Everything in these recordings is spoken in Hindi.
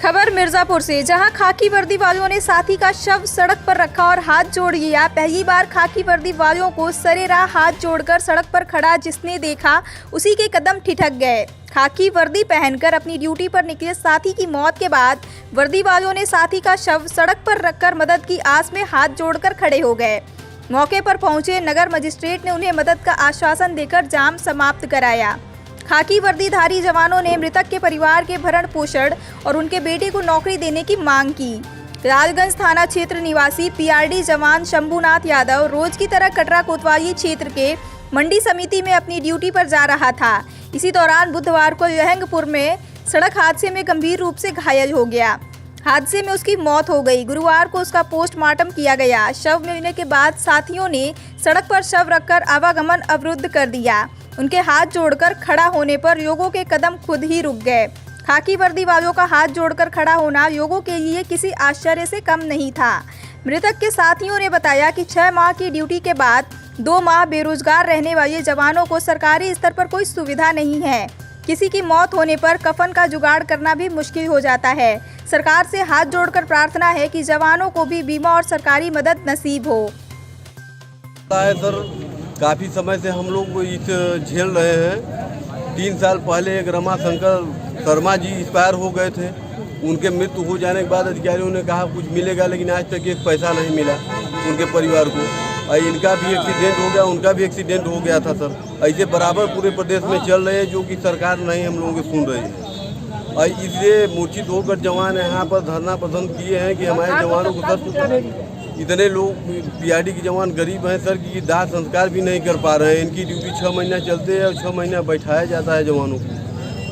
खबर मिर्जापुर से, जहां खाकी वर्दी वालों ने साथी का शव सड़क पर रखा और हाथ जोड़ लिया। पहली बार खाकी वर्दी वालों को सरेराह हाथ जोड़कर सड़क पर खड़ा जिसने देखा उसी के कदम ठिठक गए। खाकी वर्दी पहनकर अपनी ड्यूटी पर निकले साथी की मौत के बाद वर्दी वालों ने साथी का शव सड़क पर रखकर मदद की आस में हाथ जोड़कर खड़े हो गए। मौके पर पहुंचे नगर मजिस्ट्रेट ने उन्हें मदद का आश्वासन देकर जाम समाप्त कराया। खाकी वर्दीधारी जवानों ने मृतक के परिवार के भरण पोषण और उनके बेटे को नौकरी देने की मांग की। लालगंज थाना क्षेत्र निवासी PRD जवान शंभुनाथ यादव रोज की तरह कटरा कोतवाली क्षेत्र के मंडी समिति में अपनी ड्यूटी पर जा रहा था। इसी दौरान बुधवार को यहंगपुर में सड़क हादसे में गंभीर रूप से घायल हो गया। हादसे में उसकी मौत हो गई। गुरुवार को उसका पोस्टमार्टम किया गया। शव मिलने के बाद साथियों ने सड़क पर शव रखकर आवागमन अवरुद्ध कर दिया। उनके हाथ जोड़कर खड़ा होने पर लोगों के कदम खुद ही रुक गए। खाकी वर्दी वालों का हाथ जोड़कर खड़ा होना लोगों के लिए किसी आश्चर्य से कम नहीं था। मृतक के साथियों ने बताया कि 6 माह की ड्यूटी के बाद 2 माह बेरोजगार रहने वाले जवानों को सरकारी स्तर पर कोई सुविधा नहीं है। किसी की मौत होने पर कफन का जुगाड़ करना भी मुश्किल हो जाता है। सरकार से हाथ जोड़कर प्रार्थना है कि जवानों को भी बीमा और सरकारी मदद नसीब हो। सर, काफ़ी समय से हम लोग इस झेल रहे हैं। 3 साल पहले एक रमाशंकर शर्मा जी एक्सपायर हो गए थे। उनके मृत्यु हो जाने के बाद अधिकारियों ने कहा कुछ मिलेगा, लेकिन आज तक एक पैसा नहीं मिला उनके परिवार को। और इनका भी एक्सीडेंट हो गया, उनका भी एक्सीडेंट हो गया था सर। ऐसे बराबर पूरे प्रदेश में चल रहे हैं, जो कि सरकार नहीं हम लोगों को सुन रही है। और इसलिए मूर्छित होकर जवान यहाँ पर धरना प्रदर्शन किए हैं कि हमारे जवानों को सर, इतने लोग PRD के जवान गरीब हैं सर कि दाह संस्कार भी नहीं कर पा रहे हैं। इनकी ड्यूटी 6 महीना चलते हैं और 6 महीना बैठाया जाता है जवानों को।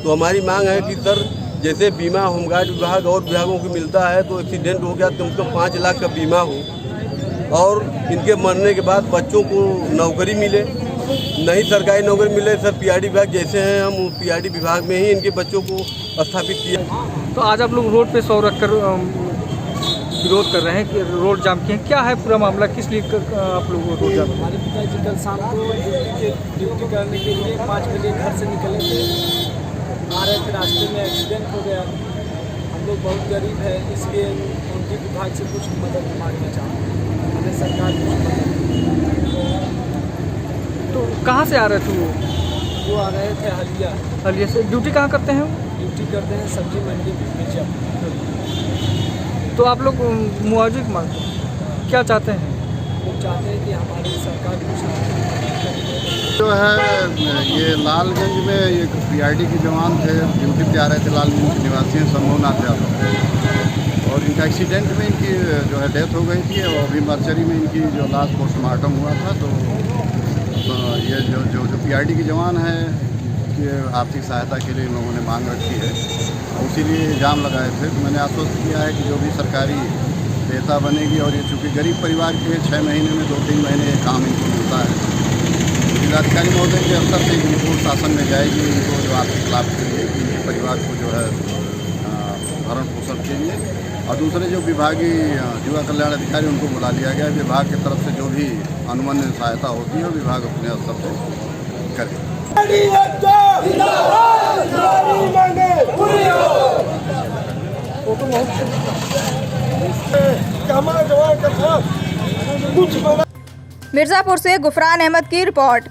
तो हमारी मांग है कि सर, जैसे बीमा होमगार्ड विभाग और विभागों को मिलता है, तो एक्सीडेंट हो गया तो उनको 5 लाख का बीमा हो और इनके मरने के बाद बच्चों को नौकरी मिले। नहीं सरकारी नौकरी मिले सर, PRD विभाग जैसे हैं, हम PRD विभाग में ही इनके बच्चों को स्थापित किया। तो आज आप लोग रोड पे सौ रखकर विरोध कर रहे हैं कि रोड जाम किए, क्या है पूरा मामला, किस लिए आप लोग रोड जाम? हमारे पिताजी कल शाम को ड्यूटी करने के लिए 5 बजे घर से निकले थे। आ रहे थे, रास्ते में एक्सीडेंट हो गया। हम लोग बहुत गरीब है, इसलिए उनके विभाग से कुछ मदद मांगना चाहते हैं। हमें सरकार तो कहाँ से आ रहे थे वो आ रहे थे हलिया से। ड्यूटी कहाँ करते हैं? ड्यूटी करते हैं सब्जी मंडी मिर्जापुर। तो आप लोग मुआवजे की मांग क्या चाहते हैं? वो चाहते हैं कि हमारी सरकार कुछ जो है ये लालगंज में एक PRD के जवान थे, ड्यूटी पे आ रहे थे। लालगंज निवासी हैं शंभुनाथ यादव, और इनका एक्सीडेंट में इनकी जो है डेथ हो गई थी। और अभी मर्चरी में इनकी जो लास्ट पोस्टमार्टम हुआ था। तो ये जो PRD के जवान हैं कि आर्थिक सहायता के लिए इन लोगों ने मांग रखी है, इसीलिए जाम लगाए थे। तो मैंने आश्वस्त किया है कि जो भी सरकारी देयता बनेगी, और ये चूँकि गरीब परिवार के 6 महीने में 2-3 महीने काम इनको मिलता है। जिलाधिकारी महोदय के स्तर से रिपोर्ट शासन में जाएगी इनको जो आर्थिक लाभ के लिए, इनके परिवार को जो है भरण पोषण के लिए। और दूसरे जो विभागीय युवा कल्याण अधिकारी, उनको बुला लिया गया। विभाग की तरफ से जो भी अनुमन्य सहायता होती है विभाग अपने स्तर से करे। मिर्जापुर से गुफरान अहमद की रिपोर्ट।